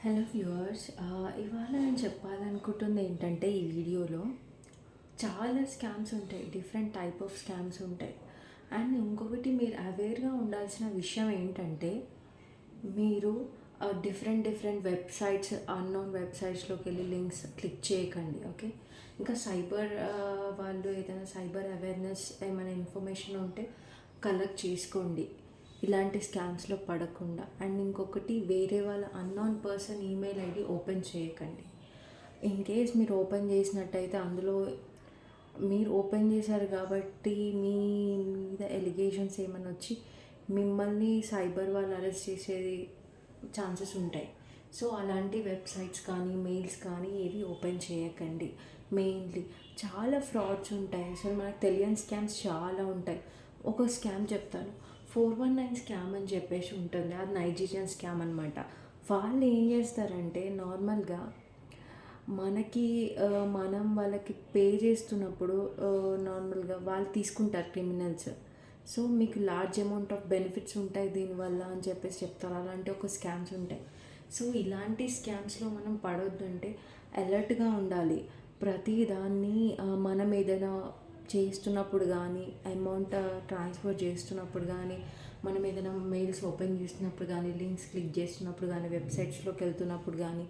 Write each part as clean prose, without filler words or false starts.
Hello viewers, ఇవాళ నేను చెప్పాలనుకుంటుంది ఏంటంటే ఈ వీడియోలో చాలా స్కామ్స్ ఉంటాయి. డిఫరెంట్ టైప్ ఆఫ్ స్కామ్స్ ఉంటాయి. అండ్ ఇంకొకటి మీరు అవేర్గా ఉండాల్సిన విషయం ఏంటంటే మీరు డిఫరెంట్ వెబ్సైట్స్, అన్నోన్ వెబ్సైట్స్లోకి వెళ్ళి లింక్స్ క్లిక్ చేయకండి. ఓకే, ఇంకా సైబర్ వాళ్ళు ఏదైనా సైబర్ అవేర్నెస్ ఏమైనా ఇన్ఫర్మేషన్ ఉంటే కలెక్ట్ చేసుకోండి, ఇలాంటి స్కామ్స్లో పడకుండా. అండ్ ఇంకొకటి, వేరే వాళ్ళ unknown person email ID open చేయకండి. ఇన్ కేస్ మీరు ఓపెన్ చేసినట్టయితే అందులో మీరు ఓపెన్ చేశారు కాబట్టి మీ మీద ఎలిగేషన్స్ ఏమైనా వచ్చి మిమ్మల్ని సైబర్ వాళ్ళు అరెస్ట్ చేసేది ఛాన్సెస్ ఉంటాయి. సో అలాంటి వెబ్సైట్స్ కానీ మెయిల్స్ కానీ ఏవి ఓపెన్ చేయకండి. మెయిన్లీ చాలా ఫ్రాడ్స్ ఉంటాయి, అసలు మనకు తెలియని స్కామ్స్ చాలా ఉంటాయి. ఒక స్కామ్ చెప్తాను, 419 స్కామ్ అని చెప్పేసి ఉంటుంది. అది నైజీరియన్ స్కామ్ అనమాట. వాళ్ళు ఏం చేస్తారంటే నార్మల్గా మనకి మనం వాళ్ళకి పే చేస్తున్నప్పుడు నార్మల్గా వాళ్ళు తీసుకుంటారు క్రిమినల్స్. సో మీకు లార్జ్ అమౌంట్ ఆఫ్ బెనిఫిట్స్ ఉంటాయి దీనివల్ల అని చెప్పేసి చెప్తారు. అలాంటి ఒక స్కామ్స్ ఉంటాయి. సో ఇలాంటి స్కామ్స్లో మనం పడొద్దు అంటే అలర్ట్గా ఉండాలి. ప్రతి దాన్ని మనం ఏదైనా చేస్తున్నప్పుడు కానీ, అమౌంట్ ట్రాన్స్ఫర్ చేస్తున్నప్పుడు కానీ, మనం ఏదైనా మెయిల్స్ ఓపెన్ చేస్తున్నప్పుడు కానీ, లింక్స్ క్లిక్ చేస్తున్నప్పుడు కానీ, వెబ్సైట్స్లోకి వెళ్తున్నప్పుడు కానీ,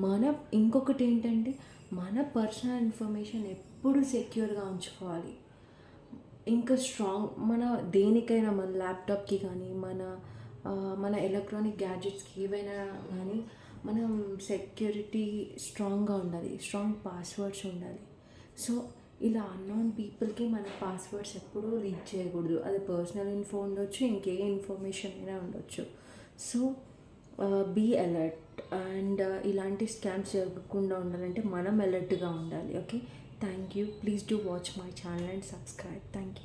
మన ఇంకొకటి ఏంటంటే మన పర్సనల్ ఇన్ఫర్మేషన్ ఎప్పుడు సెక్యూర్గా ఉంచుకోవాలి. ఇంకా స్ట్రాంగ్, మన దేనికైనా మన ల్యాప్టాప్కి కానీ, మన ఎలక్ట్రానిక్ గ్యాడ్జెట్స్కి ఏవైనా కానీ మనం సెక్యూరిటీ స్ట్రాంగ్గా ఉండాలి. స్ట్రాంగ్ పాస్వర్డ్స్ ఉండాలి. సో ఇలా అన్నోన్ పీపుల్కి మన పాస్వర్డ్స్ ఎప్పుడూ లీక్ చేయకూడదు. అది పర్సనల్ ఇన్ఫో ఉండొచ్చు, ఇంకే ఇన్ఫర్మేషన్ అయినా ఉండొచ్చు. So be alert. అండ్ ఇలాంటి స్కామ్స్ జరగకుండా ఉండాలంటే మనం అలర్ట్గా ఉండాలి. Okay, thank you. Please do watch my channel and subscribe. Thank you.